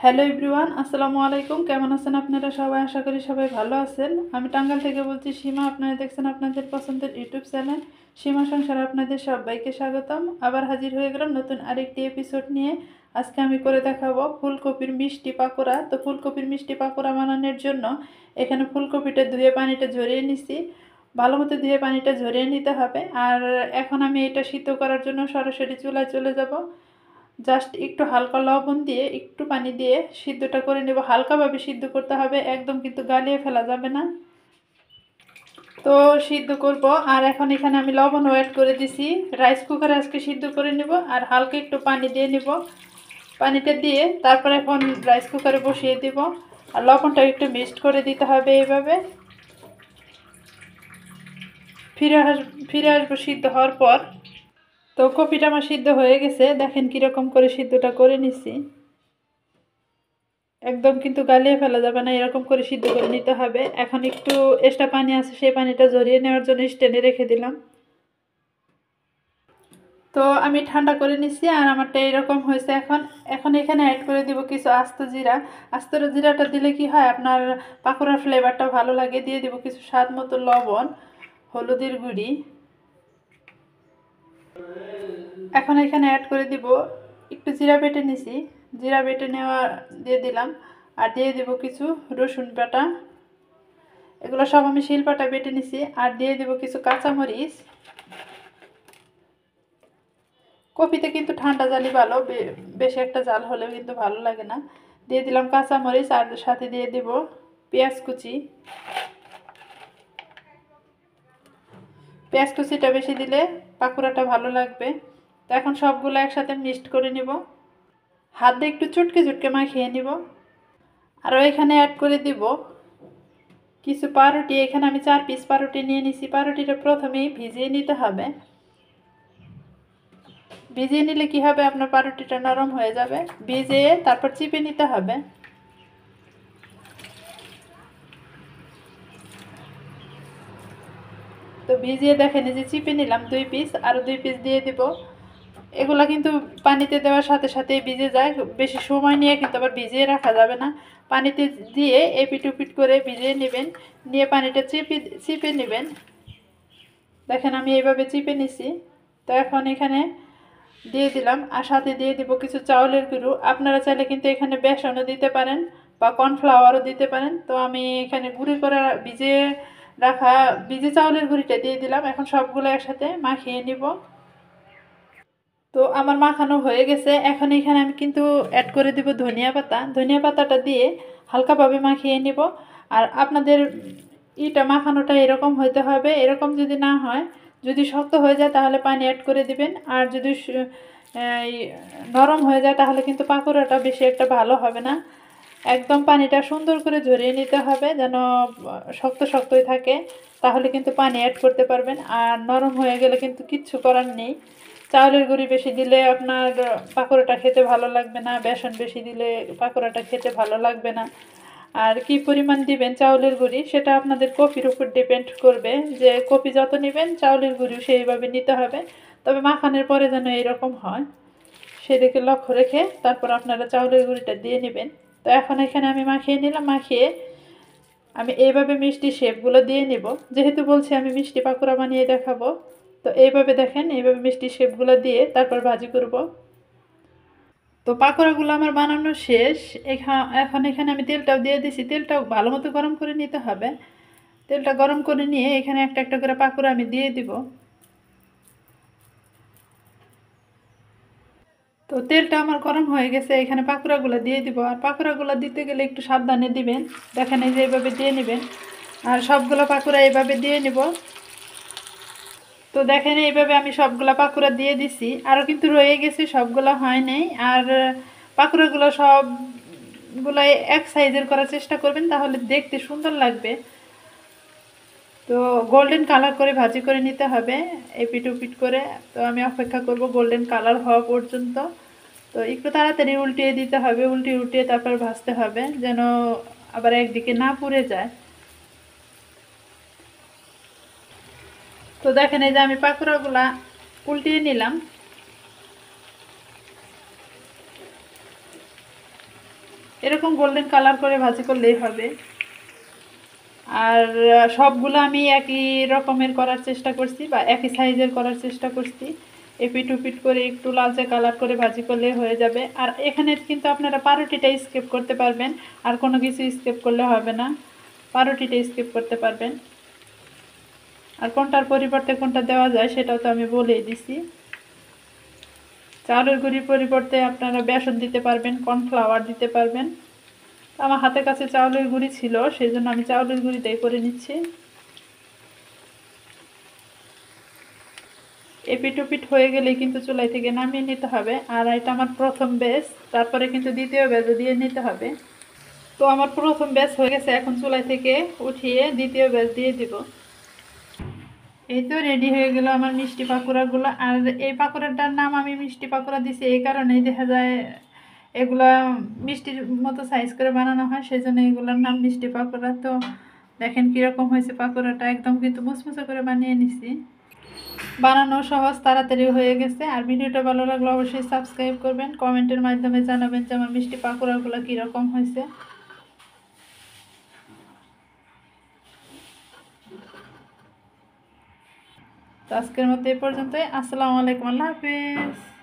Hello everyone, আসসালামু আলাইকুম। কেমন আছেন আপনারা সবাই? আশা করি সবাই ভালো আছেন। আমি টাঙ্গাইল থেকে বলছি সীমা। আপনারা দেখছেন আপনাদের পছন্দের ইউটিউব চ্যানেল সীমা সংসারে। আপনাদের সবাইকে স্বাগতম। আবার হাজির হয়ে গেলাম নতুন আরেকটি এপিসোড নিয়ে। আজকে আমি করে দেখাবো ফুলকপির মিষ্টি পাকোড়া। তো ফুলকপির মিষ্টি পাকোড়া বানানোর জন্য এখানে ফুলকপিটা ধুয়ে পানিটা ঝরিয়ে নিছি। ভালো মতো ধুয়ে পানিটা ঝরিয়ে নিতে হবে। আর এখন আমি এটা সিদ্ধ করার জন্য সরাসরি চুলায় চলে যাব। জাস্ট একটু হালকা লবণ দিয়ে একটু পানি দিয়ে সিদ্ধটা করে নেব। হালকাভাবে সিদ্ধ করতে হবে, একদম কিন্তু গালিয়ে ফেলা যাবে না। তো সিদ্ধ করব। আর এখন এখানে আমি লবণ অ্যাড করে দিছি। রাইস কুকারে আজকে সিদ্ধ করে নেব আর হালকা একটু পানি দিয়ে নেব। পানিটা দিয়ে তারপর এখন রাইস কুকারে বসিয়ে দেব। আর লবণটা একটু মিক্সড করে দিতে হবে। এইভাবে ফিরে আসবো সিদ্ধ হওয়ার পর। তো কপিটা আমার সিদ্ধ হয়ে গেছে, দেখেন কীরকম করে সিদ্ধটা করে নিছি। একদম কিন্তু গালিয়ে ফেলা যাবে না, এরকম করে সিদ্ধ করে নিতে হবে। এখন একটু এক্সট্রা পানি আছে, সেই পানিটা ঝরিয়ে নেওয়ার জন্য স্ট্যান্ডে রেখে দিলাম। তো আমি ঠান্ডা করে নিচ্ছি আর আমারটা এরকম হয়েছে। এখন এখন এখানে অ্যাড করে দিব কিছু আস্ত জিরা। আস্ত জিরাটা দিলে কি হয়, আপনার পাকোড়ার ফ্লেভারটা ভালো লাগে। দিয়ে দিব কিছু স্বাদ মতো লবণ, হলুদের গুঁড়ি। এখন এখানে অ্যাড করে দিব একটু জিরা বেটে নিছি, জিরা বেটে নেওয়া দিয়ে দিলাম। আর দিয়ে দিব কিছু রসুন বাটা। এগুলো সব আমি শিলপাটা বেটে নিছি। আর দিয়ে দিব কিছু কাঁচামরিচ। কপিতে কিন্তু ঠান্ডা জালই ভালো, বেশি একটা জাল হলেও কিন্তু ভালো লাগে না। দিয়ে দিলাম কাঁচামরিচ আর সাথে দিয়ে দিব পেঁয়াজ কুচি। পেঁয়াজ কুচিটা বেশি দিলে পাকোড়াটা ভালো লাগবে। তো এখন সবগুলো একসাথে মিক্সড করে নিব। হাত দিয়ে একটু চটকে চটকে মাখিয়ে নিব। আরও এখানে অ্যাড করে দিব কিছু পাউরুটি। এখানে আমি 4 পিস পাউরুটি নিয়ে নিছি। পাউরুটিটা প্রথমেই ভিজিয়ে নিতে হবে। ভিজিয়ে নিলে কি হবে, আপনার পাউরুটিটা নরম হয়ে যাবে। ভিজিয়ে তারপর চিপে নিতে হবে। তো ভিজিয়ে দেখেন এই যে চিপে নিলাম 2 পিস, আরও 2 পিস দিয়ে দিব। এগুলা কিন্তু পানিতে দেওয়ার সাথে সাথে ভিজে যায়, বেশি সময় নিয়ে কিন্তু আবার ভিজিয়ে রাখা যাবে না। পানিতে দিয়ে এপিট উপিট করে ভিজিয়ে নেবেন, নিয়ে পানিটা চিপে নেবেন। দেখেন আমি এইভাবে চিপে নিছি। তো এখন এখানে দিয়ে দিলাম আর সাথে দিয়ে দিব কিছু চাউলের গুঁড়ো। আপনারা চাইলে কিন্তু এখানে বেসনও দিতে পারেন বা কর্নফ্লাওয়ারও দিতে পারেন। তো আমি এখানে গুঁড়ি করে রাখা ভিজে চাউলের গুঁড়িটা দিয়ে দিলাম। এখন সবগুলো একসাথে মাখিয়ে নিব। তো আমার মাখানো হয়ে গেছে। এখন এখানে আমি কিন্তু অ্যাড করে দিব ধনিয়া পাতা। ধনিয়া পাতাটা দিয়ে হালকাভাবে মাখিয়ে নিব। আর আপনাদের মাখানোটা এরকম হইতে হবে। এরকম যদি না হয়, যদি শক্ত হয়ে যায় তাহলে পানি অ্যাড করে দিবেন। আর যদি নরম হয়ে যায় তাহলে কিন্তু পাকোড়াটা বেশি একটা ভালো হবে না। একদম পানিটা সুন্দর করে ঝরিয়ে নিতে হবে, যেন শক্ত শক্তই থাকে। তাহলে কিন্তু পানি অ্যাড করতে পারবেন। আর নরম হয়ে গেলে কিন্তু কিচ্ছু করার নেই। চাউলের গুঁড়ি বেশি দিলে আপনার পাকোড়াটা খেতে ভালো লাগবে না, বেসন বেশি দিলে পাকোড়াটা খেতে ভালো লাগবে না। আর কি পরিমাণ দিবেন চাউলের গুঁড়ি সেটা আপনাদের কপির উপর ডিপেন্ড করবে, যে কপি যত নেবেন চাউলের গুঁড়িও সেইভাবে নিতে হবে। তবে মাখানোর পরে যেন এইরকম হয় সেদিকে লক্ষ্য রেখে তারপর আপনারা চাউলের গুঁড়িটা দিয়ে নেবেন। তো এখন এখানে আমি মাখিয়ে নিলাম। মাখিয়ে আমি এইভাবে মিষ্টি শেপগুলো দিয়ে নেব। যেহেতু বলছি আমি মিষ্টি পাকোড়া বানিয়ে দেখাবো, তো এইভাবে দেখেন, এইভাবে মিষ্টি শেপগুলো দিয়ে তারপর ভাজি করব। তো পাকোড়াগুলো আমার বানানো শেষ। এখন এখানে আমি তেলটাও দিয়ে দিছি। তেলটাও ভালো মতো গরম করে নিতে হবে। তেলটা গরম করে নিয়ে এখানে একটা একটা করে পাকোড়া আমি দিয়ে দিব। তো তেলটা আমার গরম হয়ে গেছে, এখানে পাকোড়াগুলো দিয়ে দিব। আর পাকোড়াগুলো দিতে গেলে একটু সাবধানে দিবেন। দেখেন এই যে এইভাবে দিয়ে নেবেন। আর সবগুলো পাকোড়া এইভাবে দিয়ে নিব। তো দেখেন এইভাবে আমি সবগুলা পাকোড়া দিয়ে দিছি। আরও কিন্তু রয়ে গেছে, সবগুলো হয় নাই। আর পাকোড়াগুলো সবগুলাই এক সাইজের করার চেষ্টা করবেন, তাহলে দেখতে সুন্দর লাগবে। তো গোল্ডেন কালার করে ভাজি করে নিতে হবে, এপিট ওপিট করে। তো আমি অপেক্ষা করব গোল্ডেন কালার হওয়া পর্যন্ত। তো একটু তাড়াতাড়ি উল্টিয়ে দিতে হবে, উল্টিয়ে উল্টিয়ে তারপর ভাজতে হবে, যেন আবার একদিকে না পুড়ে যায়। তো দেখেন এই যে আমি পাকোড়াগুলা উল্টিয়ে নিলাম। এরকম গোল্ডেন কালার করে ভাজি করলেই হবে। আর সবগুলো আমি একই রকমের করার চেষ্টা করছি বা একই সাইজের করার চেষ্টা করছি। এপিট ওপিট করে একটু লালচে কালার করে ভাজি করলে হয়ে যাবে। আর এখানে কিন্তু আপনারা পাউরুটিটা স্কিপ করতে পারবেন, আর কোনো কিছু স্কিপ করলে হবে না, পাউরুটিটা স্কিপ করতে পারবেন। আর কোনটার পরিবর্তে কোনটা দেওয়া যায় সেটাও তো আমি বলেই দিছি। চাউলের গুঁড়ির পরিবর্তে আপনারা বেসন দিতে পারবেন, কর্নফ্লাওয়ার দিতে পারবেন। আমার হাতের কাছে চাউলের গুঁড়ি ছিল, সেই জন্য আমি চাউলের গুঁড়িটাই করে নিচ্ছি। এপিট ওপিট হয়ে গেলে কিন্তু চুলাই থেকে নামিয়ে নিতে হবে। আর এটা আমার প্রথম ব্যাচ, তারপরে কিন্তু দ্বিতীয় ব্যাচও দিয়ে নিতে হবে। তো আমার প্রথম ব্যাচ হয়ে গেছে, এখন চুলাই থেকে উঠিয়ে দ্বিতীয় ব্যাচ দিয়ে দিব। এই তো রেডি হয়ে গেল আমার মিষ্টি পাকোড়াগুলো। আর এই পাকোড়াটার নাম আমি মিষ্টি পাকোড়া দিছি এই কারণেই, দেখা যায় এগুলা মিষ্টির মতো সাইজ করে বানানো হয়, সেই জন্য এগুলোর নাম মিষ্টি পাকোড়া। তো দেখেন কীরকম হয়েছে পাকোড়াটা, একদম কিন্তু মুচমুচে করে বানিয়ে নিছি। বানানো সহজ, তাড়াতাড়ি হয়ে গেছে। আর ভিডিওটা ভালো লাগলে অবশ্যই সাবস্ক্রাইব করবেন, কমেন্টের মাধ্যমে জানাবেন যে আমার মিষ্টি পাকোড়াগুলো কীরকম হয়েছে। তো আজকের মতো এই পর্যন্তই। আসসালামু আলাইকুম, আল্লাহ হাফিজ।